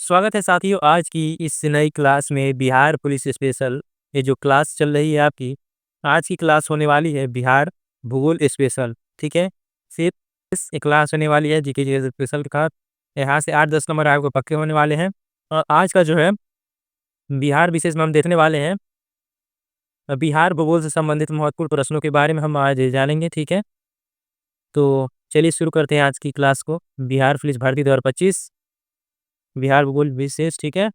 स्वागत है साथियों आज की इस नई क्लास में बिहार पुलिस स्पेशल। ये जो क्लास चल रही है आपकी, आज की क्लास होने वाली है बिहार भूगोल स्पेशल। ठीक है, सिर्फ इस क्लास होने वाली है जीके जी स्पेशल का। यहाँ से 8-10 नंबर आपको पक्के होने वाले हैं। और आज का जो है बिहार विशेष में हम देखने वाले हैं बिहार भूगोल से संबंधित महत्वपूर्ण प्रश्नों के बारे में हम आज जानेंगे। ठीक है, तो चलिए शुरू करते हैं आज की क्लास को। बिहार पुलिस भर्ती 2025 बिहार भूगोल विशेष। ठीक है,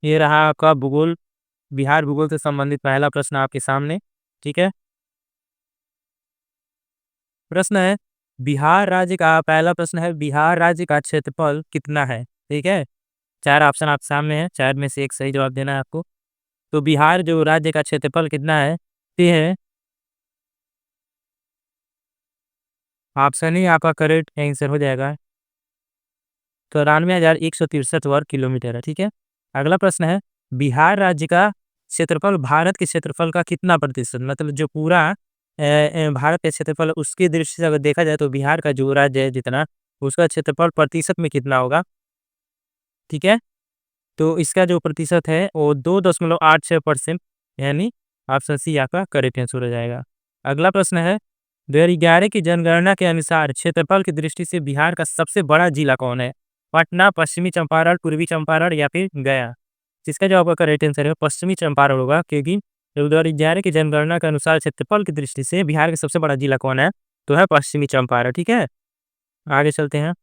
ये रहा आपका भूगोल, बिहार भूगोल से संबंधित पहला प्रश्न आपके सामने। ठीक है, प्रश्न है बिहार राज्य का, पहला प्रश्न है बिहार राज्य का क्षेत्रफल कितना है। ठीक है, चार ऑप्शन आपके सामने है, चार में से एक सही जवाब देना है आपको। तो बिहार जो राज्य का क्षेत्रफल कितना है, ये है ऑप्शन ही आपका करेक्ट आंसर हो जाएगा। 94,163 वर्ग किलोमीटर है। ठीक है, अगला प्रश्न है बिहार राज्य का क्षेत्रफल भारत के क्षेत्रफल का कितना प्रतिशत, मतलब जो पूरा भारत का क्षेत्रफल उसकी दृष्टि से अगर देखा जाए तो बिहार का जो राज्य है जितना, उसका क्षेत्रफल प्रतिशत में कितना होगा। ठीक है, तो इसका जो प्रतिशत है वो 2.86%, यानी ऑप्शन सी आपका करेक्ट आंसर हो जाएगा। अगला प्रश्न है 2011 की जनगणना के अनुसार क्षेत्रफल की दृष्टि से बिहार का सबसे बड़ा जिला कौन है। पटना, पश्चिमी चंपारण, पूर्वी चंपारण या फिर गया। जिसका जवाब आपका करेक्ट आंसर है पश्चिमी चंपारण होगा, क्योंकि 2011 की जनगणना के अनुसार क्षेत्रफल की दृष्टि से बिहार का सबसे बड़ा जिला कौन है, तो है पश्चिमी चंपारण। ठीक है, आगे चलते हैं।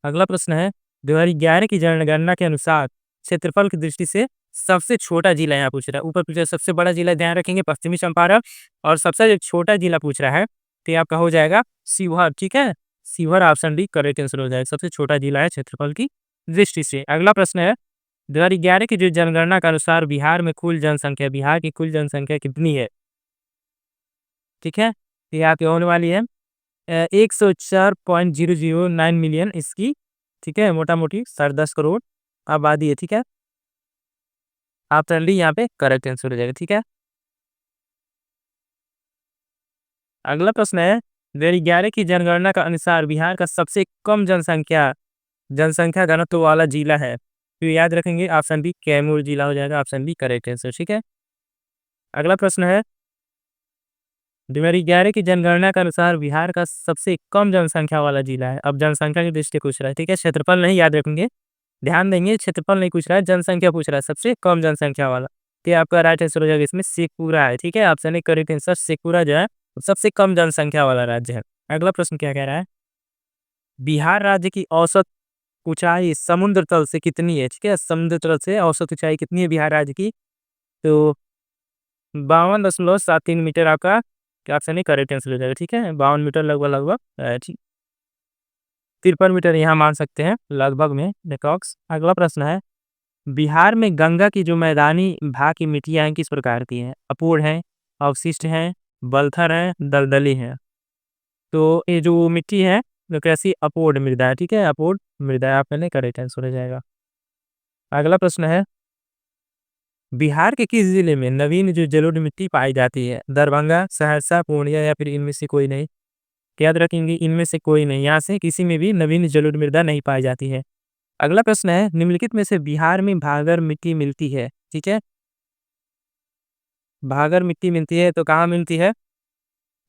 अगला प्रश्न है 2011 की जनगणना के अनुसार क्षेत्रफल की दृष्टि से सबसे छोटा जिला यहाँ पूछ रहा है। ऊपर पूछ रहा है सबसे बड़ा जिला, ध्यान रखेंगे पश्चिमी चंपारण, और सबसे जो छोटा जिला पूछ रहा है तो ये आपका हो जाएगा शिवहर। ठीक है, Sheohar option D correct answer हो जाएगा, सबसे छोटा जिला है क्षेत्रफल की दृष्टि से। अगला प्रश्न है 2011 की जो जनगणना के अनुसार बिहार में कुल जनसंख्या, बिहार की कुल जनसंख्या कितनी है। ठीक है, तो ये आपकी होने वाली है 104.009 मिलियन इसकी। ठीक है, मोटा मोटी 10.5 करोड़ आबादी है। ठीक है, ऑप्शन डी यहाँ पे करेक्ट आंसर हो जाएगा। ठीक है, अगला प्रश्न है 2011 की जनगणना का अनुसार बिहार का सबसे कम जनसंख्या घनत्व वाला जिला है, तो याद रखेंगे ऑप्शन बी कैमूर जिला हो जाएगा, ऑप्शन बी करेक्ट आंसर। ठीक है, अगला प्रश्न है 2011 की जनगणना के अनुसार बिहार का सबसे कम जनसंख्या वाला जिला है। अब जनसंख्या की दृष्टि पूछ रहा है। ठीक है, क्षेत्रफल नहीं याद रखेंगे, ध्यान देंगे, क्षेत्रफल नहीं पूछ रहा है, जनसंख्या पूछ रहा है, सबसे कम जनसंख्या वाला। तो ये आपका राइट आंसर हो जाएगा, इसमें शेखपुरा है। ठीक है, option A correct answer, Sheikhpura जो है सबसे कम जनसंख्या वाला राज्य है। अगला प्रश्न क्या कह रहा है बिहार राज्य की औसत ऊंचाई समुद्र तल से कितनी है। ठीक है, समुद्र तल से औसत ऊंचाई कितनी है बिहार राज्य की, तो 52.73 मीटर आपका ऑप्शन ए करेक्ट आंसर हो जाएगा। ठीक है, 52 मीटर लगभग लगभग ठीक 53 मीटर यहाँ मान सकते हैं लगभग में अप्रॉक्स। अगला प्रश्न है बिहार में गंगा की जो मैदानी भाग की मिट्टियाँ हैं किस प्रकार की हैं, अपूर्ण है, अवशिष्ट है, बलथर है, दलदली है। तो ये जो मिट्टी है वो कैसी अपूर्ण मृदा है। ठीक है, अपूर्ण मृदा है, आपने करेक्ट आंसर हो जाएगा। अगला प्रश्न है बिहार के किस जिले में नवीन जो जलोढ़ मिट्टी पाई जाती है, दरभंगा, सहरसा, पूर्णिया या फिर इनमें से कोई नहीं। याद रखेंगे इनमें से कोई नहीं, यहाँ से किसी में भी नवीन जलोढ़ मृदा नहीं पाई जाती है। अगला प्रश्न है निम्नलिखित में से बिहार में भागर मिट्टी मिलती है। ठीक है, भागर मिट्टी मिलती है तो कहाँ मिलती है,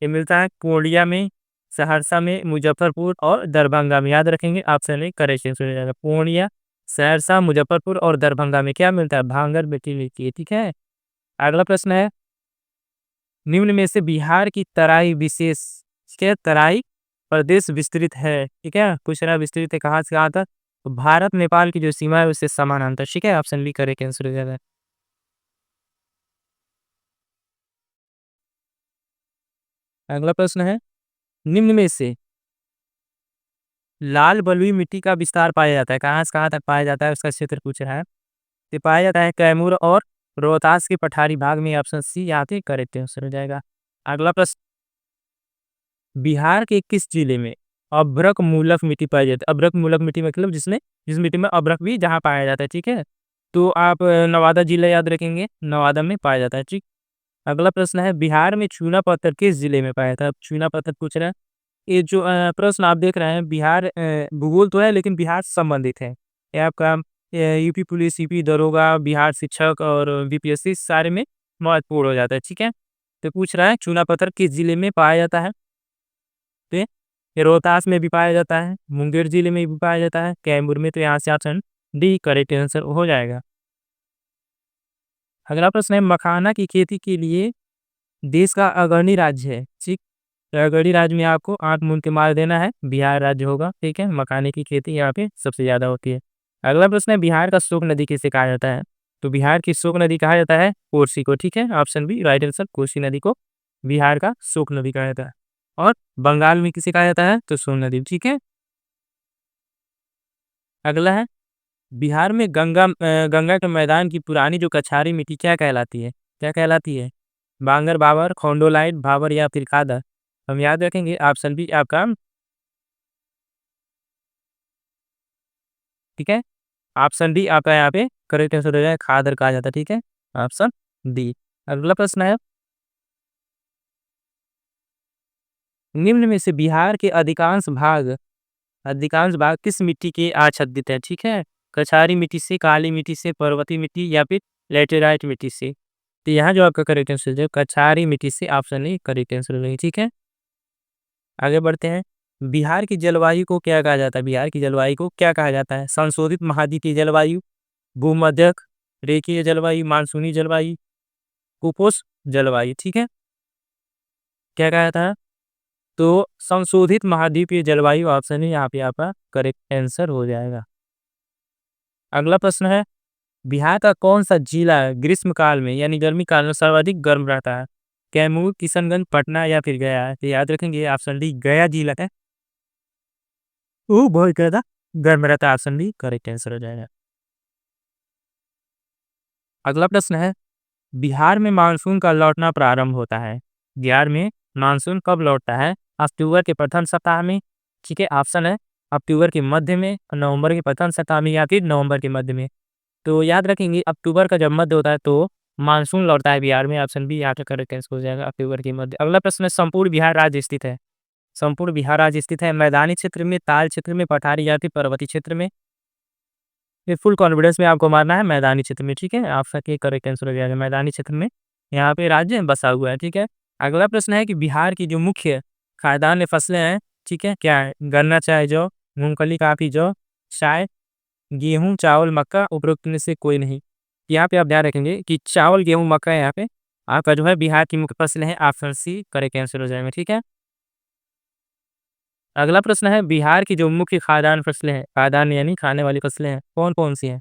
ये मिलता है पूर्णिया में, सहरसा में, मुजफ्फरपुर और दरभंगा में। याद रखेंगे ऑप्शन ए करेक्ट आंसर हो जाएगा, पूर्णिया, सहरसा, मुजफ्फरपुर और दरभंगा में क्या मिलता है, भांगर मिट्टी मिलती है। ठीक है, अगला प्रश्न है निम्न में से बिहार की तराई विशेष, ठीक है, तराई प्रदेश विस्तृत है। ठीक है, पूछ रहा विस्तृत है कहाँ से कहाँ तक, तो भारत नेपाल की जो सीमा है उससे समानांतर। ठीक है, ऑप्शन बी करेक्ट आंसर हो जाएगा। अगला प्रश्न है निम्न में से लाल बलुई मिट्टी का विस्तार पाया जाता है, कहाँ से कहाँ तक पाया जाता है उसका क्षेत्र पूछ रहा है। तो पाया जाता है कैमूर और रोहतास के पठारी भाग में, ऑप्शन सी यहाँ पे करेक्ट आंसर हो जाएगा। अगला प्रश्न बिहार के किस जिले में अभ्रक मूलक मिट्टी पाई जाती है। अभ्रक मूलक मिट्टी मतलब जिस मिट्टी में अभ्रक भी जहाँ पाया जाता है। ठीक है, तो आप नवादा जिला याद रखेंगे, नवादा में पाया जाता है। ठीक, अगला प्रश्न है बिहार में चूना पत्थर किस जिले में पाया था। चूना पत्थर पूछ रहा है ये जो प्रश्न आप देख रहे हैं बिहार भूगोल तो है लेकिन बिहार से संबंधित है। ये आपका यूपी पुलिस, यूपी दरोगा, बिहार शिक्षक और बीपीएससी सारे में महत्वपूर्ण हो जाता है, ठीक है? तो पूछ रहा है चूना पत्थर किस जिले में पाया जाता है? तो ये रोहतास में भी पाया जाता है, मुंगेर जिले में भी पाया जाता है, कैमूर में। तो यहाँ से ऑप्शन डी करेक्ट आंसर हो जाएगा। अगला प्रश्न है मखाना की खेती के लिए देश का अग्रणी राज्य है, ठीक? तो अग्रणी राज्य में आपको 8 मूंद के मार देना है, बिहार राज्य होगा, ठीक है? मखाने की खेती यहाँ पे सबसे ज़्यादा होती है। अगला प्रश्न है बिहार का शोक नदी किसे कहा जाता है? तो बिहार की शोक नदी कहा जाता है कोसी को, ठीक है? Option B right answer, Kosi नदी को बिहार का शोक नदी कहा जाता है। और बंगाल में किसे कहा जाता है? तो सोन नदी, ठीक है? अगला है बिहार में गंगा के मैदान की पुरानी जो कछारी मिट्टी क्या कहलाती है? क्या कहलाती है? बांगर, बाबर, खौंडोलाइट, भाबर या फिर खादर? हम याद रखेंगे ऑप्शन बी आपका, ठीक है? ऑप्शन डी आपका यहाँ पे करेक्ट आंसर हो जाएगा, खादर कहा जाता है, ठीक है? Option D. अगला प्रश्न है निम्न में से बिहार के अधिकांश भाग किस मिट्टी के आच्छादित है, ठीक है? कछारी मिट्टी से, काली मिट्टी से, पर्वतीय मिट्टी या फिर लेटेराइट मिट्टी से? तो यहाँ जो आपका करेक्ट आंसर है कछारी मिट्टी से, ऑप्शन ए करेक्ट आंसर होगा, ठीक है? आगे बढ़ते हैं। बिहार की जलवायु को क्या कहा जाता है? बिहार की जलवायु को क्या कहा जाता है? संशोधित महाद्वीपीय जलवायु, भूमध्यक, रेखीय जलवायु, मानसूनी जलवायु, उपोष्ण जलवायु, ठीक है? क्या कहा जाता है? तो संशोधित महाद्वीपीय जलवायु ऑप्शन है यहाँ पे आपका करेक्ट आंसर हो जाएगा। अगला प्रश्न है बिहार का कौन सा जिला ग्रीष्म काल में यानी गर्मी काल में सर्वाधिक गर्म रहता है? कैमूर, किशनगंज, पटना या फिर गया है? तो याद रखेंगे ऑप्शन डी गया जिला है, वो बहुत ज्यादा गर्म रहता है, ऑप्शन डी करेक्ट आंसर हो जाएगा। अगला प्रश्न है बिहार में मानसून का लौटना प्रारंभ होता है? बिहार में मानसून कब लौटता है? अक्टूबर के प्रथम सप्ताह में, ठीक है? ऑप्शन है अक्टूबर के मध्य में, नवंबर के प्रथम सप्ताह में या फिर नवंबर के मध्य में। तो याद रखेंगे अक्टूबर का जब मध्य होता है तो मानसून लौटता है बिहार में, ऑप्शन बी यहाँ पे करेक्ट आंसर हो जाएगा, अक्टूबर के मध्य। अगला प्रश्न है संपूर्ण बिहार राज्य स्थित है? संपूर्ण बिहार राज्य स्थित है मैदानी क्षेत्र में, ताल क्षेत्र में, पठारी या फिर पर्वतीय क्षेत्र में? ये फुल कॉन्फिडेंस में आपको मारना है मैदानी क्षेत्र में, ठीक है? आपका के करेक्ट आंसर हो जाएगा मैदानी क्षेत्र में, यहाँ पे राज्य बसा हुआ है, ठीक है? अगला प्रश्न है कि बिहार की जो मुख्य खाद्यान्न फसलें हैं, ठीक है, क्या है? गन्ना, चाय, जौ, मूंगफली, काफी, जौ, चाय, गेहूँ, चावल, मक्का, उपरोक्त में से कोई नहीं। यहाँ पे आप ध्यान रखेंगे कि चावल, गेहूँ, मक्का यहाँ पे आपका जो है बिहार की मुख्य फसलें हैं, ऑप्शन सी करेक्ट आंसर हो जाएगा, ठीक है? अगला प्रश्न है बिहार की जो मुख्य खाद्यान्न फसलें हैं, खाद्यान्न यानी खाने वाली फसलें हैं, कौन-कौन सी हैं?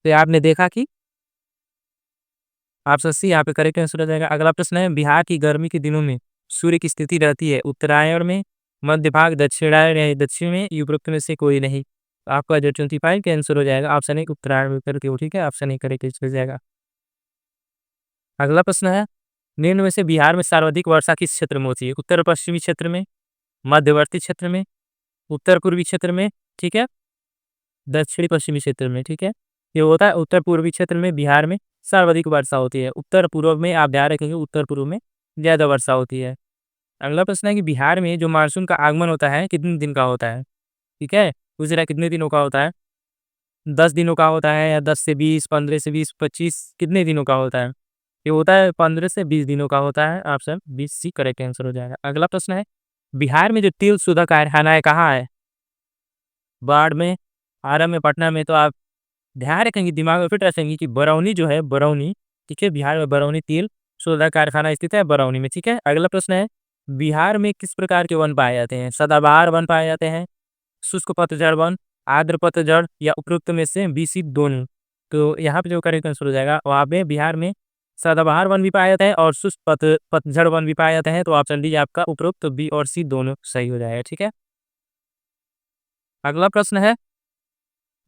तो आपने देखा कि ऑप्शन सी यहाँ पे करेक्ट आंसर हो जाएगा। अगला प्रश्न है बिहार की गर्मी के दिनों में सूर्य की स्थिति रहती है उत्तरायण में, मध्य भाग, दक्षिणायन या दक्षिण में, उपरोक्त में से कोई नहीं। तो आपका जो 25 का आंसर हो जाएगा ऑप्शन ए उत्तरायण में करके हो, ठीक है? ऑप्शन ए करेक्ट आंसर हो जाएगा। अगला प्रश्न है निम्न में से बिहार में सर्वाधिक वर्षा किस क्षेत्र में होती है? उत्तर पश्चिमी क्षेत्र में, मध्यवर्ती क्षेत्र में, उत्तर पूर्वी क्षेत्र में, ठीक है? दक्षिणी पश्चिमी क्षेत्र में, ठीक है? ये होता है उत्तर पूर्वी क्षेत्र में बिहार में सर्वाधिक वर्षा होती है। उत्तर पूर्व में आप ध्यान रखेंगे उत्तर पूर्व में ज़्यादा वर्षा होती है। अगला प्रश्न है कि बिहार में जो मानसून का आगमन होता है कितने दिन का होता है? ठीक है? पूछ रहा है कितने दिनों का होता है? 10 दिनों का होता है या 10 से 20, 15 से 20, 25 कितने दिनों का होता है? ये होता है 15 से 20 दिनों का होता है, option B C correct answer हो जाएगा। अगला प्रश्न है बिहार में जो तिल सुधा कारखाना है कहाँ है? बाढ़ में, आरा में, पटना में? तो आप ध्यान रखेंगे दिमाग में फिट रखेंगे कि बरौनी जो है बरौनी, ठीक है? बिहार में बरौनी तिल सोलर कारखाना स्थित है बरौनी में, ठीक है? अगला प्रश्न है बिहार में किस प्रकार के वन पाए जाते हैं? सदाबहार वन पाए जाते हैं, शुष्क पतझड़ वन, आर्द्र पतझड़ या उपरोक्त में से बी सी दोनों? तो यहाँ पे जो करेक्ट आंसर हो जाएगा वहाँ पे बिहार में सदाबहार वन भी पाया जाता है और शुष्क पतझड़ वन भी पाया जाता है, तो ऑप्शन डी आपका उपरोक्त बी और सी दोनों सही हो जाएगा, ठीक है? अगला प्रश्न है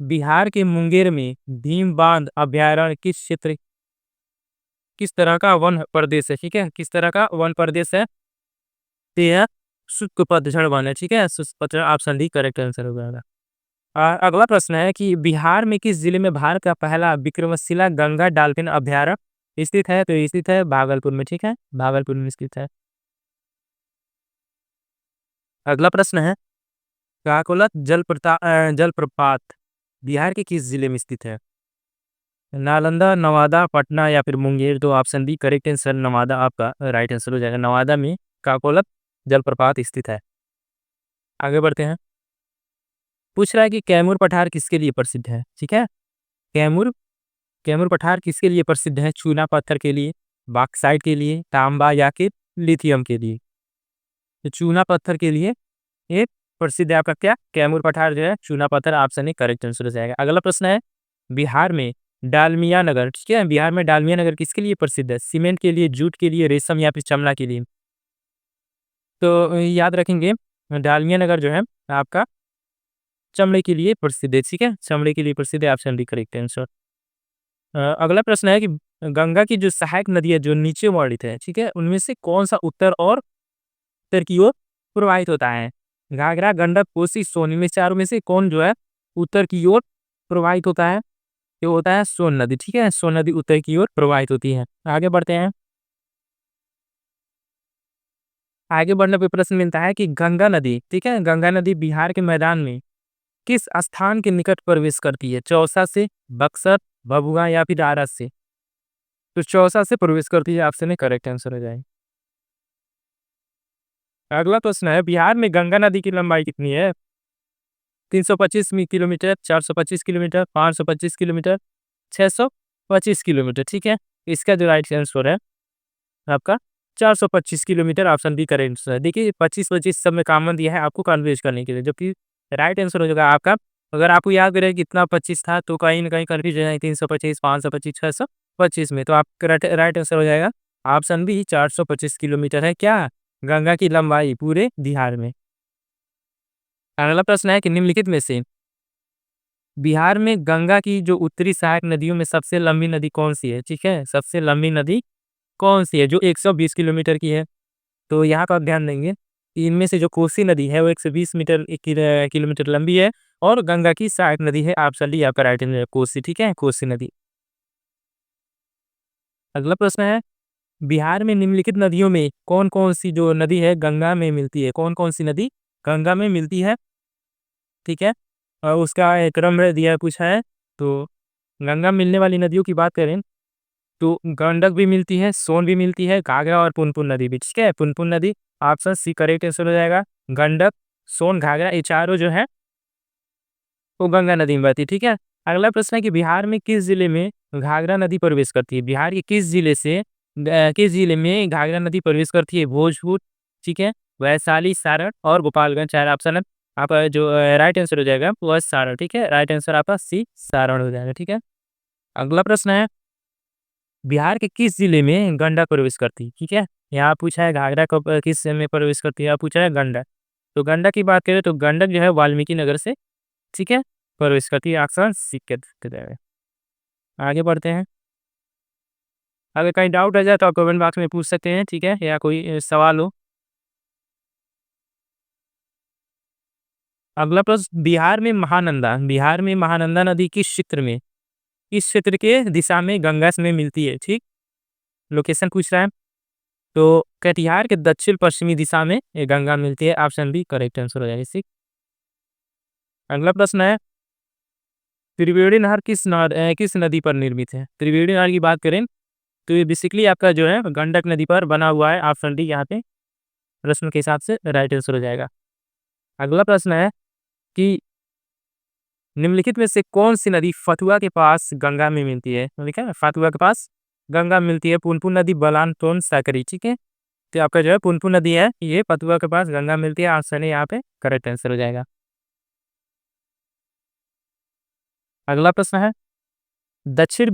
बिहार के मुंगेर में भीम बांध अभयारण्य किस तरह का वन प्रदेश है, ठीक है? किस तरह का वन प्रदेश है? तो यह शुष्क पतझड़ वन है, ठीक है? शुष्क पतझड़ ऑप्शन डी करेक्ट आंसर हो जाएगा। अगला प्रश्न है कि बिहार में किस जिले में भारत का पहला विक्रमशिला गंगा डॉल्फिन अभयारण्य स्थित है? तो स्थित है भागलपुर में, ठीक है? भागलपुर में स्थित है। अगला प्रश्न है, काकोलत जलप्रपात बिहार के किस जिले में स्थित है? नालंदा, नवादा, पटना या फिर मुंगेर? तो option B correct answer Nawada आपका राइट आंसर हो जाएगा। नवादा में काकोलत जलप्रपात स्थित है। आगे बढ़ते हैं। पूछ रहा है कि कैमूर पठार किसके लिए प्रसिद्ध है? ठीक है, कैमूर कैमूर पठार किसके लिए प्रसिद्ध है? चूना पत्थर के लिए, बॉक्साइट के लिए, तांबा या फिर लिथियम के लिए? तो चूना पत्थर के लिए ये प्रसिद्ध है आपका क्या? कैमूर पठार जो है चूना पत्थर, ऑप्शन ए करेक्ट आंसर हो जाएगा। अगला प्रश्न है, बिहार में डालमिया नगर, ठीक है, बिहार में डालमिया नगर किसके लिए प्रसिद्ध है? सीमेंट के लिए, जूट के लिए, रेशम या फिर चमड़ा के लिए? तो याद रखेंगे, डालमिया नगर जो है आपका चमड़े के लिए प्रसिद्ध है। ठीक है, चमड़े के लिए प्रसिद्ध है, ऑप्शन डी करेक्ट आंसर। अगला प्रश्न है कि गंगा की जो सहायक नदी है जो नीचे वर्णित है, ठीक है, उनमें से कौन सा उत्तर और उत्तर की ओर प्रवाहित होता है? घाघरा, गंडक, कोसी, सोन, इनमें चारों में से कौन जो है उत्तर की ओर प्रवाहित होता है? ये होता है सोन नदी। ठीक है, सोन नदी उत्तर की ओर प्रवाहित होती है। आगे बढ़ते हैं। आगे बढ़ने पे प्रश्न मिलता है कि गंगा नदी, ठीक है, गंगा नदी बिहार के मैदान में किस स्थान के निकट प्रवेश करती है? चौसा से, बक्सर, भभुआ या फिर आरा से? तो चौसा से प्रवेश करती है, ऑप्शन ए करेक्ट आंसर हो जाएगा। अगला प्रश्न है, बिहार में गंगा नदी की लंबाई कितनी है? 325 किलोमीटर, 425 किलोमीटर, 525 किलोमीटर, 625 किलोमीटर? ठीक है, इसका जो राइट आंसर है आपका 425 kilometre, option B correct answer है। देखिए 25-25 सब में कॉमन दिया है आपको कन्फ्यूज करने के लिए, जबकि राइट आंसर हो जाएगा आपका। अगर आपको याद रहे कितना 25 था तो कहीं ना कहीं कन्फ्यूज हो जाए, 325, 525, 625 में, तो आपका राइट आंसर हो जाएगा ऑप्शन बी 425 किलोमीटर है क्या गंगा की लंबाई पूरे बिहार में। अगला प्रश्न है कि निम्नलिखित में से बिहार में गंगा की जो उत्तरी सहायक नदियों में सबसे लंबी नदी कौन सी है? ठीक है, सबसे लंबी नदी कौन सी है जो 120 किलोमीटर की है? तो यहाँ का आप ध्यान देंगे कि इनमें से जो कोसी नदी है वो 120 किलोमीटर लंबी है, और गंगा की सहायक नदी है ऑप्शन डी आपका राइट आंसर कोसी। ठीक है, कोसी नदी। अगला प्रश्न है, बिहार में निम्नलिखित नदियों में कौन कौन सी जो नदी है गंगा में मिलती है? कौन कौन सी नदी गंगा में मिलती है? ठीक है, और उसका एक क्रम दिया पूछा है। तो गंगा मिलने वाली नदियों की बात करें तो गंडक भी मिलती है, सोन भी मिलती है, घाघरा और पुनपुन नदी भी। ठीक है, पुनपुन नदी ऑप्शन सी करेक्ट आंसर हो जाएगा। गंडक, सोन, घाघरा ये चारों जो है वो गंगा नदी में बहती है। ठीक है, अगला प्रश्न है कि बिहार में किस जिले में घाघरा नदी प्रवेश करती है? बिहार के किस जिले से किस जिले में घाघरा नदी प्रवेश करती है? भोजपुर, ठीक है, वैशाली, सारण और गोपालगंज। चार ऑप्शन है आपका जो राइट आंसर हो जाएगा वह सारण। ठीक है, राइट आंसर आपका सी सारण हो जाएगा। ठीक है, अगला प्रश्न है, बिहार के किस जिले में गंडक प्रवेश करती है? ठीक है, यहाँ पूछा है घाघरा कब किस में प्रवेश करती है, यहाँ पूछा है गंडक। तो गंडक की बात करें तो गंडक जो है वाल्मीकि नगर से, ठीक है, प्रवेश करती है, ऑप्शन सी के जाएगा। आगे बढ़ते हैं। अगर कहीं डाउट रह जाए तो आप कमेंट बॉक्स में पूछ सकते हैं, ठीक है, या कोई सवाल हो। अगला प्रश्न, बिहार में महानंदा नदी किस क्षेत्र के दिशा में गंगा से मिलती है? ठीक, लोकेशन पूछ रहा है। तो कटिहार के दक्षिण पश्चिमी दिशा में ये गंगा मिलती है, ऑप्शन बी करेक्ट आंसर हो जाएगा इसी। अगला प्रश्न है, त्रिवेणी नहर किस नदी पर निर्मित है? त्रिवेणी नहर की बात करें तो ये बेसिकली आपका जो है गंडक नदी पर बना हुआ है, ऑप्शन डी यहाँ पे प्रश्न के हिसाब से राइट आंसर हो जाएगा। अगला प्रश्न है कि निम्नलिखित में से कौन सी नदी फतुआ के पास गंगा में मिलती है? तो लिखा है फतुआ के पास गंगा मिलती है, पुनपुन नदी, बलान, टोन, साकरी। ठीक है, तो आपका जो है पुनपुन नदी है ये फतुआ के पास गंगा मिलती है, ऑप्शन ए यहाँ पे करेक्ट आंसर हो जाएगा। अगला प्रश्न है, दक्षिण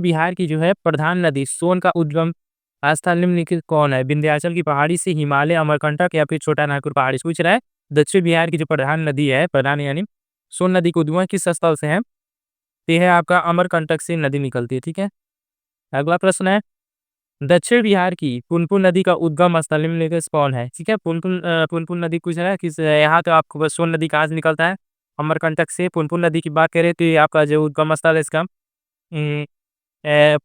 बिहार की जो है प्रधान नदी सोन का उद्गम स्थल निम्नलिखित कौन है? विंध्याचल की पहाड़ी से, हिमालय, अमरकंटक या फिर छोटा नागपुर पहाड़ी से? पूछ रहा है दक्षिण बिहार की जो प्रधान नदी है, प्रधान यानी सोन नदी का उद्गम किस स्थल से है? तो ये है आपका अमरकंटक से नदी निकलती है। ठीक है, अगला प्रश्न है, दक्षिण बिहार की पुनपुन नदी का उद्गम स्थल निम्नलिखित कौन है? ठीक है, पुनपुन नदी पूछ रहा है किस, यहाँ तो आपको बस सोन नदी कहाँ से निकलता है? अमरकंटक से। पुनपुन नदी की बात करें तो ये आपका जो उद्गम स्थल है इसका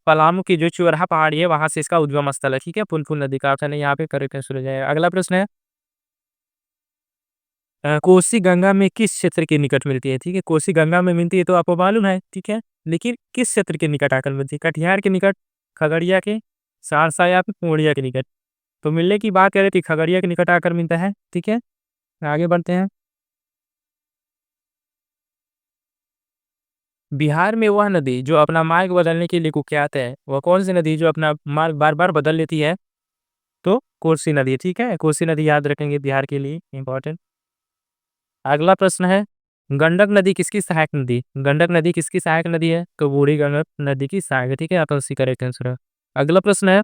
पलामू की जो चुरहा पहाड़ी है वहां से इसका उद्गम स्थल है। ठीक है, पुनपुन नदी का, ऑप्शन है यहाँ पे करेक्ट आंसर हो जाएगा। अगला प्रश्न है, कोसी गंगा में किस क्षेत्र के निकट मिलती है? ठीक है, कोसी गंगा में मिलती है तो आपको मालूम है, ठीक है। लेकिन किस क्षेत्र के निकट आकर मिलती है? कटिहार के निकट, खगड़िया के, सहरसा या फिर पूर्णिया के निकट? तो मिलने की बात करें तो खगड़िया के निकट आकर मिलता है, ठीक है। आगे बढ़ते हैं। बिहार में वह नदी जो अपना मार्ग बदलने के लिए कुख्यात है, वह कौन सी नदी जो अपना मार्ग बार-बार बदल लेती है? तो कोसी नदी, ठीक है। कोसी नदी याद रखेंगे बिहार के लिए इम्पोर्टेंट। अगला प्रश्न है, गंडक नदी किसकी सहायक नदी? गंडक नदी किसकी सहायक नदी है? तो बूढ़ी गंडक नदी की सहायक है, ठीक है। आपका सी करेक्ट आंसर है। अगला प्रश्न है,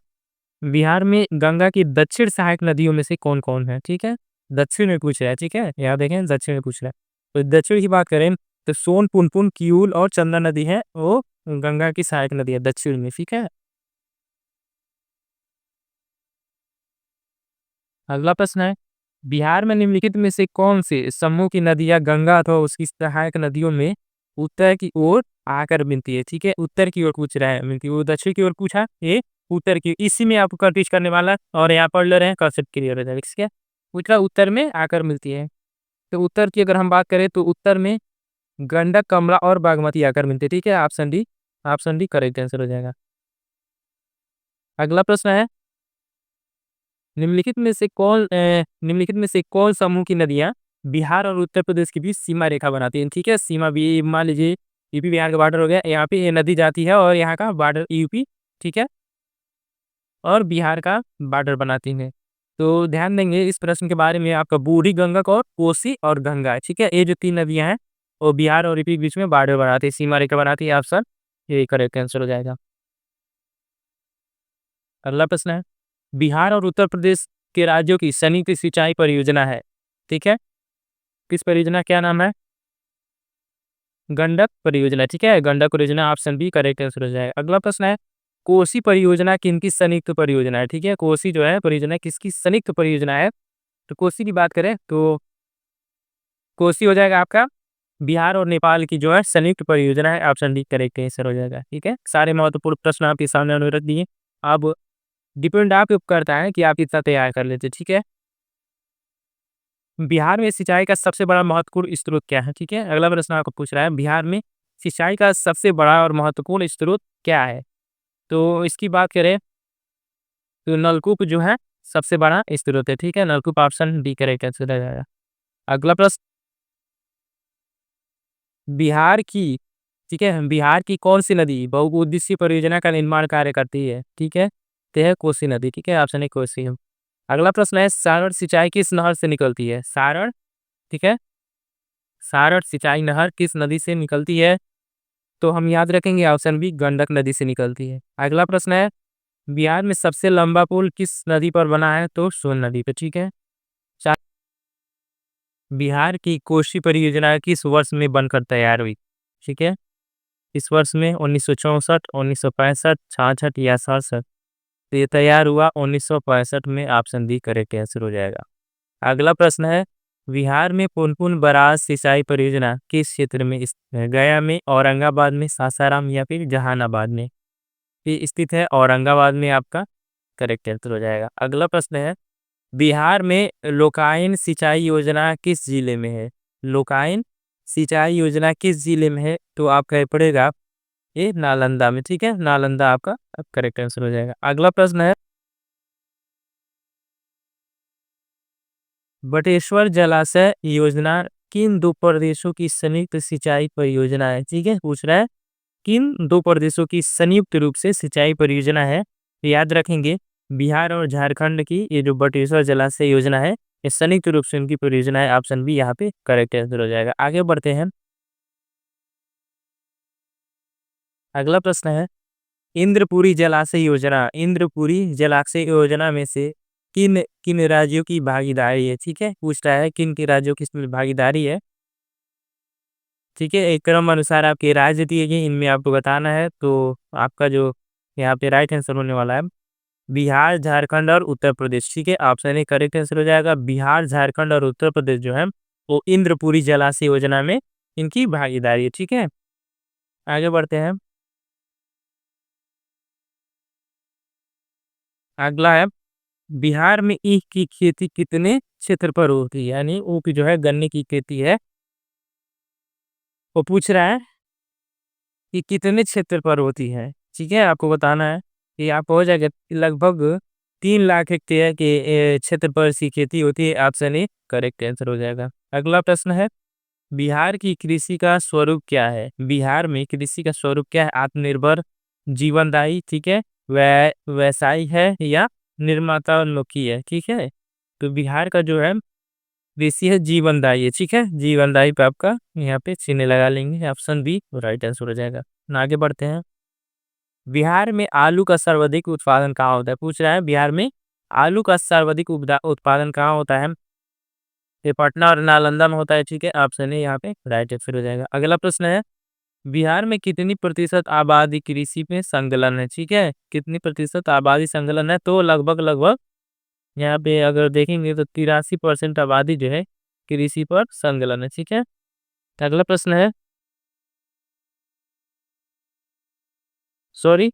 बिहार में गंगा की दक्षिण सहायक नदियों में से कौन-कौन है? ठीक है, दक्षिण में पूछ रहा है, ठीक है। यहाँ देखें दक्षिण में पूछ रहा है। तो दक्षिण की बात करें तो सोन, पुनपुन, किऊल और चंदा नदी है, वो गंगा की सहायक नदी है दक्षिण में, ठीक है। अगला प्रश्न है, बिहार में निम्नलिखित में से कौन से समूह की नदियाँ गंगा अथवा उसकी सहायक नदियों में उत्तर की ओर आकर मिलती है? ठीक है, उत्तर की ओर पूछ रहा है, मिलती है। वो दक्षिण की ओर पूछा, ये उत्तर की। इसी में आपको कंफ्यूज करने वाला और यहाँ पढ़ ले रहे हैं, कंसेप्ट क्लियर हो जाएगा, ठीक है। पूछ रहा उत्तर में आकर मिलती है। तो उत्तर की अगर हम बात करें तो उत्तर में गंडक, कमला और बागमती आकर मिलती है, ठीक है। ऑप्शन डी करेक्ट आंसर हो जाएगा। अगला प्रश्न है, निम्नलिखित में से कौन समूह की नदियाँ बिहार और उत्तर प्रदेश के बीच सीमा रेखा बनाती हैं? ठीक है, सीमा भी मान लीजिए यूपी बिहार का बॉर्डर हो गया, यहाँ पे ये नदी जाती है और यहाँ का बॉर्डर यूपी, ठीक है, और बिहार का बॉर्डर बनाती हैं। तो ध्यान देंगे इस प्रश्न के बारे में, आपका बूढ़ी गंडक और कोसी और गंगा है, ठीक है। ये जो 3 नदियाँ हैं वो बिहार और यूपी के बीच में बॉर्डर बनाती है, सीमा रेखा बनाती है। ऑप्शन ये करेक्ट आंसर हो जाएगा। अगला प्रश्न है, बिहार और उत्तर प्रदेश के राज्यों की संयुक्त सिंचाई परियोजना है, ठीक है। किस परियोजना क्या नाम है? गंडक परियोजना, ठीक है। गंडक परियोजना, ऑप्शन बी करेक्ट आंसर हो जाएगा। अगला प्रश्न है, कोसी परियोजना किनकी संयुक्त परियोजना है? ठीक है, कोसी जो है परियोजना किसकी संयुक्त परियोजना है? तो कोसी की बात करें तो कोसी हो जाएगा आपका बिहार और नेपाल की जो है संयुक्त परियोजना है। ऑप्शन डी करेक्ट आंसर हो जाएगा, ठीक है। सारे महत्वपूर्ण प्रश्न आपके सामने उन्होंने रख दिए। अब डिपेंड आप पे करता है कि आप कितना तैयार कर लेते, ठीक है। बिहार में सिंचाई का सबसे बड़ा महत्वपूर्ण स्रोत क्या है? ठीक है, अगला प्रश्न आपको पूछ रहा है, बिहार में सिंचाई का सबसे बड़ा और महत्वपूर्ण स्रोत क्या है? तो इसकी बात करें तो नलकूप जो है सबसे बड़ा स्रोत है, ठीक है। नलकूप, ऑप्शन डी करेक्ट आंसर हो जाएगा। अगला प्रश्न, बिहार की, ठीक है, बिहार की कौन सी नदी बहुउद्देशीय परियोजना का निर्माण कार्य करती है? ठीक है, तो है कोसी नदी, ठीक है। ऑप्शन ए कोसी है। अगला प्रश्न है, सारण सिंचाई किस नहर से निकलती है? सारण, ठीक है, सारण सिंचाई नहर किस नदी से निकलती है? तो हम याद रखेंगे ऑप्शन बी गंडक नदी से निकलती है। अगला प्रश्न है, बिहार में सबसे लंबा पुल किस नदी पर बना है? तो सोन नदी पे, ठीक है। चा- बिहार की कोसी परियोजना किस वर्ष में बनकर तैयार हुई? ठीक है, इस वर्ष में 1964, 1965, 66 या 67? तो ये तैयार हुआ 1965 में। ऑप्शन डी करेक्ट आंसर हो जाएगा। अगला प्रश्न है, बिहार में पुनपुन बराज सिंचाई परियोजना किस क्षेत्र में स्थित है? गया में, औरंगाबाद में, सासाराम या फिर जहानाबाद में? ये स्थित है औरंगाबाद में, आपका करेक्ट आंसर हो जाएगा। अगला प्रश्न है, बिहार में लोकायन सिंचाई योजना किस जिले में है? लोकायन सिंचाई योजना किस जिले में है? तो आपका पड़ेगा ये नालंदा में, ठीक है। नालंदा आपका करेक्ट आंसर हो जाएगा। अगला प्रश्न है, बटेश्वर जलाशय योजना किन दो प्रदेशों की संयुक्त सिंचाई परियोजना है? ठीक है, पूछ रहा है किन दो प्रदेशों की संयुक्त रूप से सिंचाई परियोजना है? तो याद रखेंगे बिहार और झारखंड की ये जो बटेश्वर जलाशय योजना है, ये संयुक्त रूप से उनकी परियोजना है। ऑप्शन बी यहाँ पे करेक्ट आंसर हो जाएगा। आगे बढ़ते हैं। अगला प्रश्न है, इंद्रपुरी जलाशय योजना में से किन किन राज्यों की भागीदारी है? ठीक है, पूछता है किन के राज्यों की इसमें भागीदारी है, ठीक है। एक क्रम अनुसार आपके राज्य दिए गए, इनमें आपको बताना है। तो आपका जो यहाँ पे राइट आंसर होने वाला है बिहार, झारखंड और उत्तर प्रदेश, ठीक है। ऑप्शन ए करेक्ट आंसर हो जाएगा। बिहार, झारखंड और उत्तर प्रदेश जो है वो इंद्रपुरी जलाशय योजना में इनकी भागीदारी है, ठीक है। आगे बढ़ते हैं। अगला है, बिहार में ईख की खेती कितने क्षेत्र पर होती है, यानी ऊख जो है गन्ने की खेती है, वो पूछ रहा है कि कितने क्षेत्र पर होती है। ठीक है, आपको बताना है कि आपको हो जाएगा कि लगभग 3 लाख हेक्टेयर के क्षेत्र पर इसकी खेती होती है। ऑप्शन ए करेक्ट आंसर हो जाएगा। अगला प्रश्न है, बिहार की कृषि का स्वरूप क्या है? बिहार में कृषि का स्वरूप क्या है? आत्मनिर्भर, जीवनदायी, ठीक है, व्यवसायी है या निर्मातान्मुखी है। ठीक है, तो बिहार का जो है कृषि है जीवनदायी है। ठीक है, जीवनदायी पे आपका यहाँ पे चिन्ह लगा लेंगे। ऑप्शन बी राइट आंसर हो जाएगा। आगे बढ़ते हैं, बिहार में आलू का सर्वाधिक उत्पादन कहाँ होता है? पूछ रहा है बिहार में आलू का सर्वाधिक उत्पादन कहाँ होता है? ये पटना और नालंदा में होता है। ठीक है, ऑप्शन है यहाँ पे राइट आंसर हो जाएगा। अगला प्रश्न है, बिहार में कितनी प्रतिशत आबादी कृषि में संलग्न है? ठीक है, कितनी प्रतिशत आबादी संलग्न है? तो लगभग लगभग यहाँ पे अगर देखेंगे तो 83% आबादी जो है कृषि पर संलग्न है। ठीक है, अगला प्रश्न है, सॉरी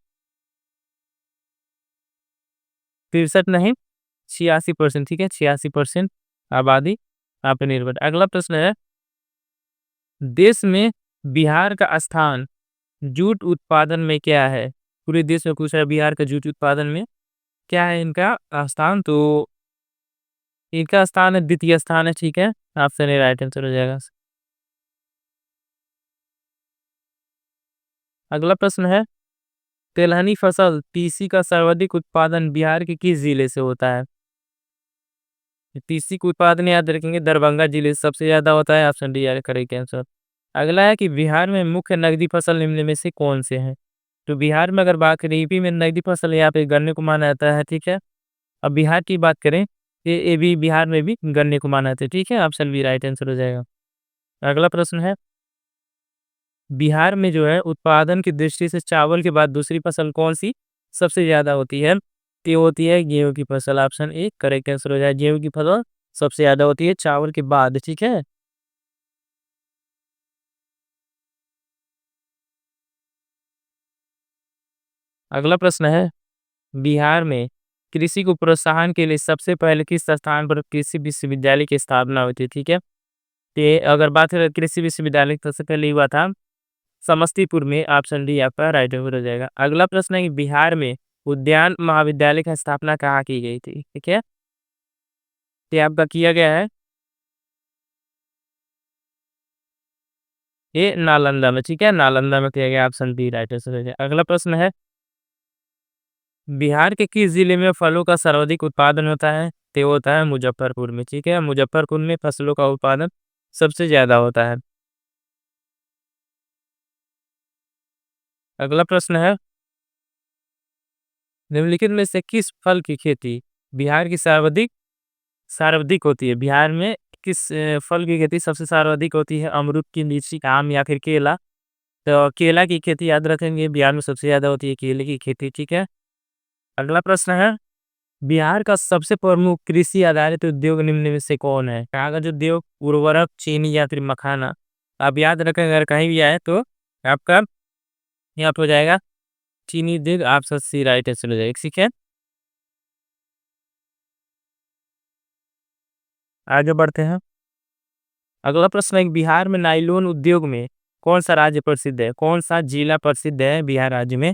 63 नहीं, 86%। ठीक है, 86% आबादी आप पे निर्भर। अगला प्रश्न है, देश में बिहार का स्थान जूट उत्पादन में क्या है? पूरे देश में पूछा है बिहार का जूट उत्पादन में क्या है इनका स्थान? तो इनका स्थान है द्वितीय स्थान है। ठीक है, ऑप्शन ए राइट आंसर हो जाएगा। अगला प्रश्न है, तिलहनी फसल तीसी का सर्वाधिक उत्पादन बिहार के किस जिले से होता है? तीसी का उत्पादन याद रखेंगे दरभंगा जिले से सबसे ज्यादा होता है। Option D correct answer. अगला है कि बिहार में मुख्य नगदी फसल निम्न में से कौन से हैं? तो बिहार में अगर बात करें यूपी में नगदी फसल यहाँ पे गन्ने को माना जाता है। ठीक है, अब बिहार की बात करें, ये भी बिहार में भी गन्ने को माना जाता है। ठीक है, ऑप्शन बी राइट आंसर हो जाएगा। अगला प्रश्न है, बिहार में जो है उत्पादन की दृष्टि से चावल के बाद दूसरी फसल कौन सी सबसे ज्यादा होती है? तो ये होती है गेहूं की फसल। ऑप्शन ए करेक्ट आंसर हो जाए, गेहूं की फसल सबसे ज्यादा होती है चावल के बाद। ठीक है, अगला प्रश्न है, बिहार में कृषि को प्रोत्साहन के लिए सबसे पहले किस स्थान पर कृषि विश्वविद्यालय की स्थापना हुई थी? ठीक है, ते अगर बात करें कृषि विश्वविद्यालय तो सबसे पहले हुआ था समस्तीपुर में। ऑप्शन डी आपका राइट आंसर हो जाएगा। अगला प्रश्न है कि बिहार में उद्यान महाविद्यालय की स्थापना कहाँ की गई थी? ठीक है, ये आपका किया गया है ये नालंदा में। ठीक है, नालंदा में किया गया। ऑप्शन बी राइट आंसर हो जाएगा। अगला प्रश्न है, बिहार के किस जिले में फलों का सर्वाधिक उत्पादन होता है? तो होता है मुजफ्फरपुर में। ठीक है, मुजफ्फरपुर में फसलों का उत्पादन सबसे ज्यादा होता है। अगला प्रश्न है, निम्नलिखित में से किस फल की खेती बिहार की सर्वाधिक सर्वाधिक होती है? बिहार में किस फल की खेती सबसे सर्वाधिक होती है? अमरूद की, लीची, आम या फिर केला? तो केला की खेती याद रखेंगे, बिहार में सबसे ज्यादा होती है केले की खेती। ठीक है, अगला प्रश्न है, बिहार का सबसे प्रमुख कृषि आधारित उद्योग निम्न में से कौन है? कागज उद्योग, उर्वरक, चीनी या फिर मखाना? आप याद रखें, अगर कहीं भी आए तो आपका यहाँ पे हो जाएगा चीनी उद्योग। आप सी राइट आंसर हो जाएगा। ठीक है, आगे बढ़ते हैं। अगला प्रश्न है कि बिहार में नाइलोन उद्योग में कौन सा राज्य प्रसिद्ध है? कौन सा जिला प्रसिद्ध है बिहार राज्य में?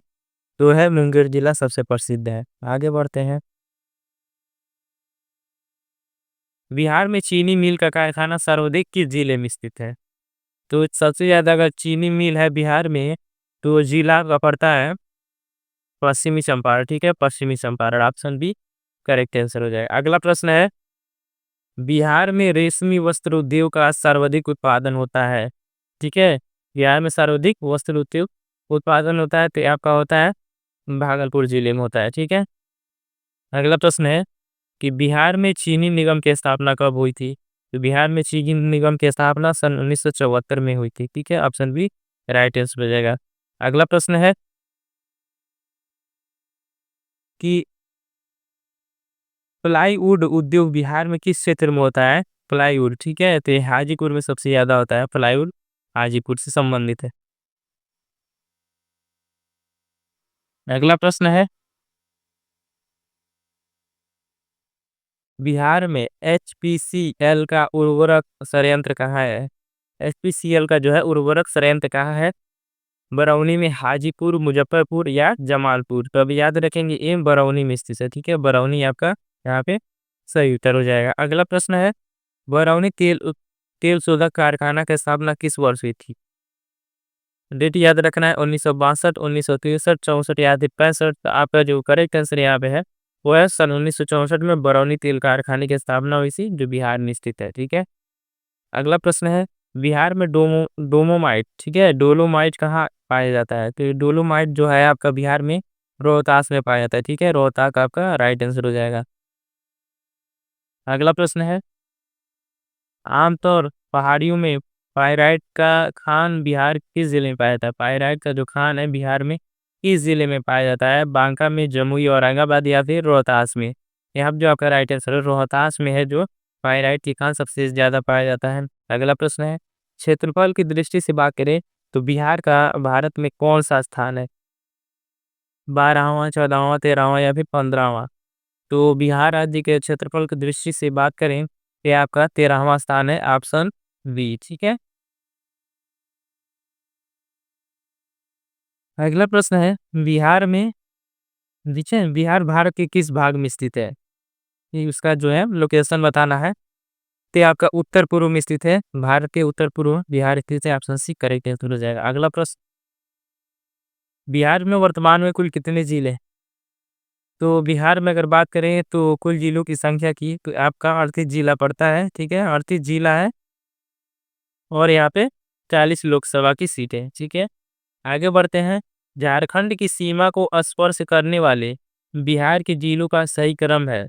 तो है मुंगेर जिला सबसे प्रसिद्ध है। आगे बढ़ते हैं, बिहार में चीनी मिल का कारखाना सर्वाधिक किस जिले में स्थित है? तो सबसे ज्यादा अगर चीनी मिल है बिहार में तो जिला का पड़ता है पश्चिमी चंपारण। ठीक है, पश्चिमी Champaran. Option B correct answer हो जाएगा। अगला प्रश्न है, बिहार में रेशमी वस्त्र उद्योग का सर्वाधिक उत्पादन होता है। ठीक है, बिहार में सर्वाधिक वस्त्र उद्योग उत्पादन होता है तो आपका होता है भागलपुर जिले में होता है। ठीक है, अगला प्रश्न है कि बिहार में चीनी निगम की स्थापना कब हुई थी? तो बिहार में चीनी निगम की स्थापना सन 1974 में हुई थी। ठीक है, ऑप्शन बी राइट आंसर हो जाएगा। अगला प्रश्न है कि प्लाईवुड उद्योग बिहार में किस क्षेत्र में होता है? प्लाईवुड, ठीक है, तो ये हाजीपुर में सबसे ज्यादा होता है प्लाईवुड, हाजीपुर से संबंधित है। अगला प्रश्न है, बिहार में HPCL का उर्वरक संयंत्र कहाँ है? HPCL का जो है उर्वरक संयंत्र कहाँ है? बरौनी में, हाजीपुर, मुजफ्फरपुर या जमालपुर। तो अब याद रखेंगे ये बरौनी में स्थित है, ठीक है। बरौनी आपका यहाँ पे सही उत्तर हो जाएगा। अगला प्रश्न है, बरौनी तेल शोधक कारखाना की स्थापना किस वर्ष हुई थी? डेट याद रखना है 1962, 1963, 64 या 65। तो आपका जो करेक्ट आंसर यहाँ पे है वो है सन 1964 में बरौनी तेल कारखाने की स्थापना हुई थी, जो बिहार में स्थित है, ठीक है। अगला प्रश्न है, बिहार में डोमोमाइट, ठीक है, डोलोमाइट कहाँ पाया जाता है? तो ये डोलोमाइट जो है आपका बिहार में रोहतास में पाया जाता है, ठीक है। रोहतास आपका राइट आंसर हो जाएगा। अगला प्रश्न है, आमतौर पहाड़ियों में पाइराइट का खान बिहार किस जिले में पाया जाता है? पाइराइट का जो खान है बिहार में किस जिले में पाया जाता है? बांका में, जमुई, औरंगाबाद या फिर रोहतास में? यहाँ पे जो आपका राइट आंसर है रोहतास में है, जो पाइराइट की खान सबसे ज्यादा पाया जाता है। अगला प्रश्न है, क्षेत्रफल की दृष्टि से बात करें तो बिहार का भारत में कौन सा स्थान है? 12वां, 14वां, 13वां या फिर 15वां? तो बिहार राज्य के क्षेत्रफल की दृष्टि से बात करें, ये आपका 13वां स्थान है, ऑप्शन बी, ठीक है। अगला प्रश्न है, बिहार में, देखिए बिहार भारत के किस भाग में स्थित है? ये उसका जो है लोकेशन बताना है। तो ये आपका उत्तर पूर्व में स्थित है, भारत के उत्तर पूर्व में बिहार स्थित है, ऑप्शन सी करेक्ट आंसर हो जाएगा। अगला प्रश्न, बिहार में वर्तमान में कुल कितने जिले हैं? तो बिहार में अगर बात करें तो कुल जिलों की संख्या की तो आपका 38 जिला पड़ता है, ठीक है, 38 जिला है। और यहाँ पे 40 लोकसभा की सीटें, ठीक है। आगे बढ़ते हैं, झारखंड की सीमा को स्पर्श करने वाले बिहार के जिलों का सही क्रम है,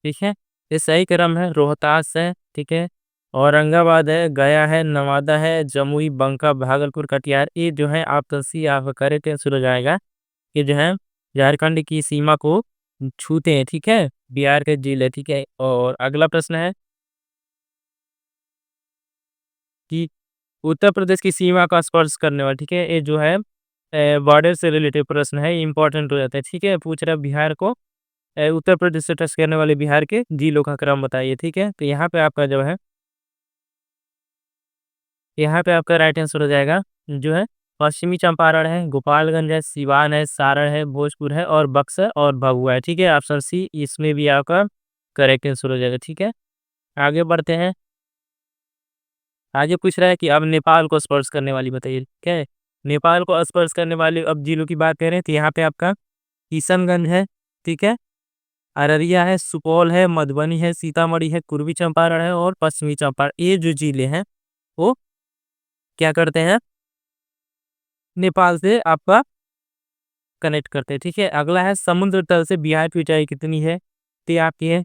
ठीक है। ये सही क्रम है, रोहतास है, ठीक है, औरंगाबाद है, गया है, नवादा है, जमुई, बंका, भागलपुर, कटिहार। ये जो है ऑप्शन सी आपका करेक्ट आंसर हो जाएगा। ये जो है झारखंड की सीमा को छूते हैं, ठीक है, बिहार के जिले, ठीक है। और अगला प्रश्न है कि उत्तर प्रदेश की सीमा का स्पर्श करने वाला, ठीक है, ये जो है बॉर्डर से रिलेटेड प्रश्न है, इंपॉर्टेंट हो जाता है, ठीक है। पूछ रहा है बिहार को उत्तर प्रदेश से टच करने वाले बिहार के जिलों का क्रम बताइए, ठीक है। तो यहाँ पे आपका जो है, यहाँ पे आपका राइट आंसर हो जाएगा, जो है पश्चिमी चंपारण है, गोपालगंज है, सिवान है, सारण है, भोजपुर है और बक्सर और भभुआ है, ठीक है। ऑप्शन सी इसमें भी आपका करेक्ट आंसर हो जाएगा, ठीक है। आगे बढ़ते हैं, आगे पूछ रहा है कि अब नेपाल को स्पर्श करने वाली बताइए, ठीक है। नेपाल को स्पर्श करने वाले अब जिलों की बात करें तो यहाँ पे आपका किशनगंज है, ठीक है, अररिया है, सुपौल है, मधुबनी है, सीतामढ़ी है, पूर्वी चंपारण है और पश्चिमी चंपारण। ये जो जिले हैं वो क्या करते हैं, नेपाल से आपका कनेक्ट करते हैं, ठीक है। अगला है, समुद्र तल से बिहार की ऊंचाई कितनी है? तो ये आपकी है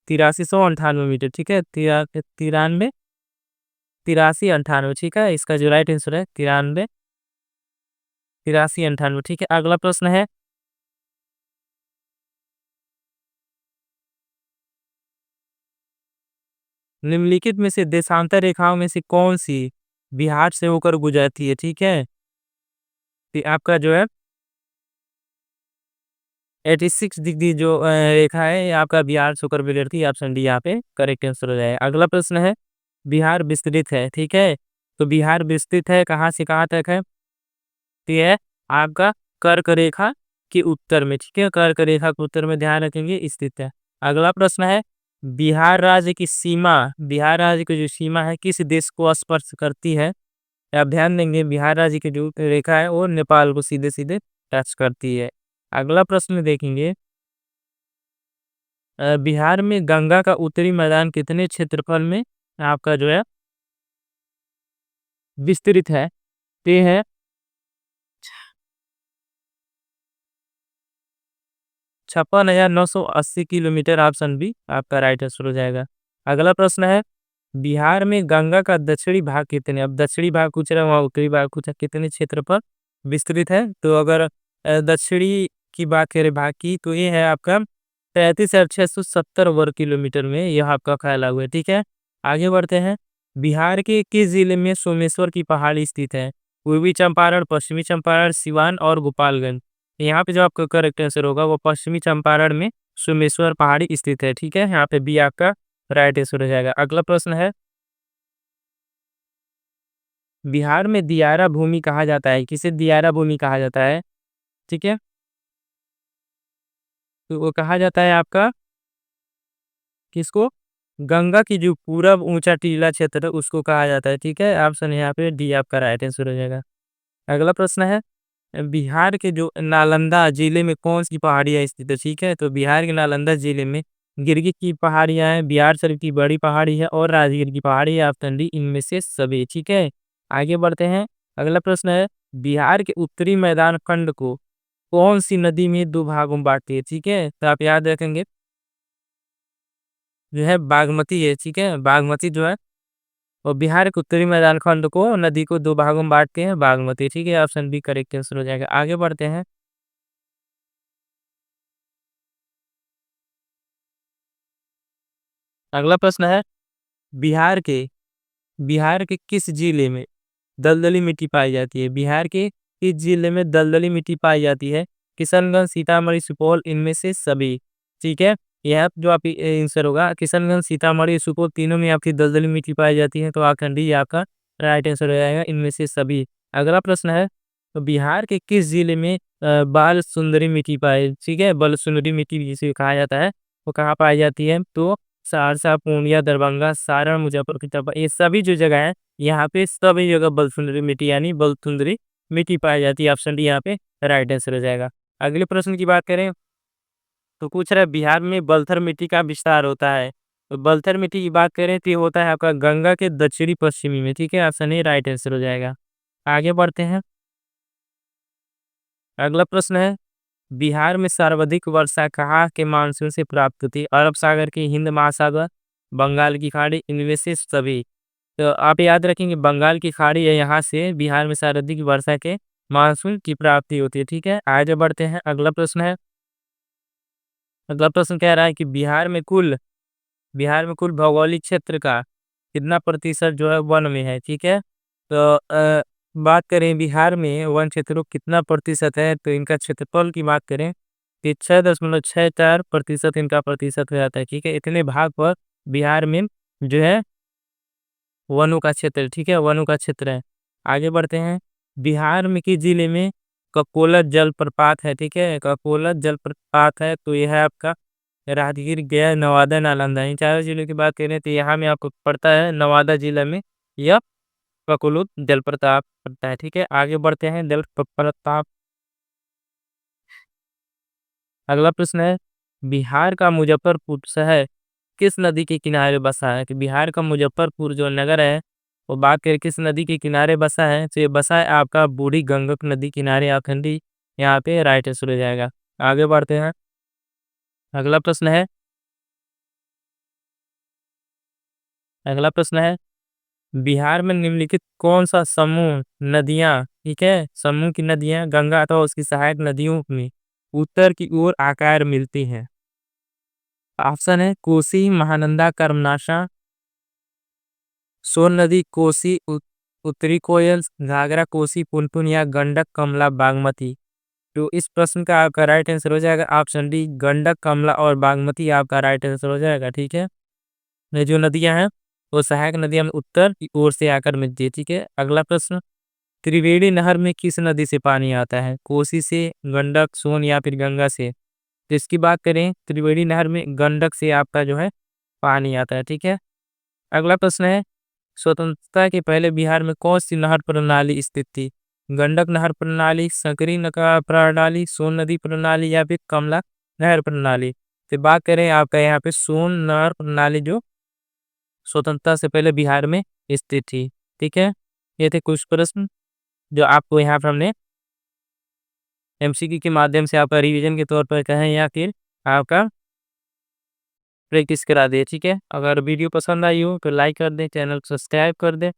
8398 मीटर, ठीक है, 93, 83, 98, ठीक है। इसका जो राइट आंसर है 93, 83, 98, ठीक है। अगला प्रश्न है, निम्नलिखित में से देशांतर रेखाओं में से कौन सी बिहार से होकर गुजरती है, ठीक है। तो आपका जो है 86 डिग्री जो रेखा है ये आपका बिहार से होकर गुजरती है, ऑप्शन डी यहाँ पे करेक्ट आंसर हो जाएगा। अगला प्रश्न है, बिहार विस्तृत है, ठीक है। तो बिहार विस्तृत है कहाँ से कहाँ तक है? तो ये है आपका कर्क रेखा के उत्तर में, ठीक है, कर्क रेखा के उत्तर में ध्यान रखेंगे स्थित है। अगला प्रश्न है, बिहार राज्य की सीमा, बिहार राज्य की जो सीमा है किस देश को स्पर्श करती है? आप ध्यान देंगे बिहार राज्य की जो रेखा है वो नेपाल को सीधे सीधे टच करती है। अगला प्रश्न देखेंगे, बिहार में गंगा का उत्तरी मैदान कितने क्षेत्रफल में आपका जो है विस्तृत है? ते है 56,980 किलोमीटर, ऑप्शन बी आपका राइट आंसर हो जाएगा। अगला प्रश्न है, बिहार में गंगा का दक्षिणी भाग कितने, अब दक्षिणी भाग पूछ रहा है वहाँ उत्तरी भाग पूछा, कितने क्षेत्र पर विस्तृत है? तो अगर दक्षिणी की बात करें भाग की तो ये है आपका 33,670 वर्ग किलोमीटर में यह आपका फैला हुआ है, ठीक है। आगे बढ़ते हैं, बिहार के किस जिले में सोमेश्वर की पहाड़ी स्थित है? पूर्वी चंपारण, पश्चिमी चंपारण, सिवान और गोपालगंज। यहाँ पे जो आपका करेक्ट आंसर होगा वो पश्चिमी चंपारण में सोमेश्वर पहाड़ी स्थित है। ठीक है, यहाँ पे बी आपका राइट आंसर हो जाएगा। अगला प्रश्न है, बिहार में दियारा भूमि कहा जाता है, किसे दियारा भूमि कहा जाता है? ठीक है, तो वो कहा जाता है आपका किसको? गंगा की जो पूरब ऊंचा टीला क्षेत्र है उसको कहा जाता है। ठीक है, ऑप्शन यहाँ पे डी आपका राइट आंसर हो जाएगा। अगला प्रश्न है, बिहार के जो नालंदा जिले में कौन सी पहाड़ियाँ स्थित है? ठीक है, तो बिहार के नालंदा जिले में गिरगिट की पहाड़ियाँ हैं, बिहार शरीफ की बड़ी पहाड़ी है और राजगीर की पहाड़ी है। ऑप्शन डी इनमें से सभी। ठीक है, आगे बढ़ते हैं। अगला प्रश्न है, बिहार के उत्तरी मैदान खंड को कौन सी नदी में दो भागों में बांटती है? ठीक है, तो आप याद रखेंगे जो है बागमती है। ठीक है, बागमती जो है और बिहार के उत्तरी मैदान खंड को नदी को दो भागों में बांटते हैं, बागमती। ठीक है, ऑप्शन बी करेक्ट आंसर हो जाएगा। आगे बढ़ते हैं। अगला प्रश्न है, बिहार के बिहार के किस जिले में दलदली मिट्टी पाई जाती है? बिहार के किस जिले में दलदली मिट्टी पाई जाती है? किशनगंज, सीतामढ़ी, सुपौल, इनमें से सभी। ठीक है, यह जो आप आंसर होगा किशनगंज, सीतामढ़ी, सुपौल तीनों में आपकी दलदली मिट्टी पाई जाती है, तो ऑप्शन डी आपका राइट आंसर हो जाएगा, इनमें से सभी। अगला प्रश्न है, तो बिहार के किस जिले में बाल सुंदरी मिट्टी पाई? ठीक है, बल सुंदरी मिट्टी जिसे कहा जाता है वो कहाँ पाई जाती है? तो सहरसा, पूर्णिया, दरभंगा, सारण, मुजफ्फरपुर, ये सभी जो जगह है यहाँ पे सभी जगह बलसुंदरी मिट्टी यानी बलसुंदरी मिट्टी पाई जाती है। ऑप्शन डी यहाँ पे राइट आंसर हो जाएगा। अगले प्रश्न की बात करें तो पूछ रहा है, बिहार में बलथर मिट्टी का विस्तार होता है। तो बलथर मिट्टी की बात करें तो ये होता है आपका गंगा के दक्षिणी पश्चिमी में। ठीक है, ऑप्शन ए राइट आंसर हो जाएगा। आगे बढ़ते हैं। अगला प्रश्न है, बिहार में सर्वाधिक वर्षा कहाँ के मानसून से प्राप्त होती है? अरब सागर की, हिंद महासागर, बंगाल की खाड़ी, इनमें से सभी। तो आप याद रखेंगे बंगाल की खाड़ी है, यहाँ से बिहार में सर्वाधिक वर्षा के मानसून की प्राप्ति होती है। ठीक है, आगे बढ़ते हैं। अगला प्रश्न कह रहा है कि बिहार में कुल भौगोलिक क्षेत्र का कितना प्रतिशत जो है वन में है? ठीक है, तो बात करें बिहार में वन क्षेत्रों कितना प्रतिशत है, तो इनका क्षेत्रफल की बात करें कि 6.64% इनका प्रतिशत हो जाता है। ठीक है, इतने भाग पर बिहार में जो है वनों का क्षेत्र, ठीक है, वनों का क्षेत्र है। आगे बढ़ते हैं। बिहार में किस जिले में ककोलत जलप्रपात है? ठीक है, ककोलत जलप्रपात है तो यह है आपका राजगीर, गया, नवादा, नालंदा। इन चारों जिलों की बात करें तो यहाँ में आपको पड़ता है नवादा जिला में यह ककोलत जलप्रपात पड़ता है। ठीक है, आगे बढ़ते हैं। जलप्रपात। अगला प्रश्न है, बिहार का मुजफ्फरपुर शहर किस नदी के किनारे बसा है? कि बिहार का मुजफ्फरपुर जो नगर है वो बात करें किस नदी के किनारे बसा है, तो ये बसा है आपका बूढ़ी गंडक नदी किनारे। आखंडी यहाँ पे राइट आंसर हो जाएगा। आगे बढ़ते हैं। अगला प्रश्न है अगला प्रश्न है, बिहार में निम्नलिखित कौन सा समूह नदियां, ठीक है, समूह की नदियां गंगा अथवा उसकी सहायक नदियों में उत्तर की ओर आकार मिलती हैं? ऑप्शन है कोसी, महानंदा, कर्मनाशा, सोन नदी, कोसी, उत्तरी कोयल, घाघरा, कोसी, पुनपुन या गंडक, कमला, बागमती। तो इस प्रश्न का आपका राइट आंसर हो जाएगा ऑप्शन डी, गंडक, कमला और बागमती आपका राइट आंसर हो जाएगा। ठीक है, ये जो नदियां हैं वो सहायक नदियां में उत्तर की ओर से आकर मिलती है। ठीक है, अगला प्रश्न, त्रिवेणी नहर में किस नदी से पानी आता है? कोसी से, गंडक, सोन या फिर गंगा से? तो इसकी बात करें त्रिवेणी नहर में गंडक से आपका जो है पानी आता है। ठीक है, अगला प्रश्न है, स्वतंत्रता के पहले बिहार में कौन सी नहर प्रणाली स्थित थी? गंडक नहर प्रणाली, सकरी नगर प्रणाली, सोन नदी प्रणाली या फिर कमला नहर प्रणाली? तो बात करें आपका यहाँ पे सोन नहर प्रणाली जो स्वतंत्रता से पहले बिहार में स्थित थी। ठीक है, ये थे कुछ प्रश्न जो आपको यहाँ पर हमने एमसीक्यू के माध्यम से आपका रिवीजन के तौर पर कहें या फिर आपका प्रैक्टिस करा दिए। ठीक है, अगर वीडियो पसंद आई हो तो लाइक कर दें, चैनल को सब्सक्राइब कर दें।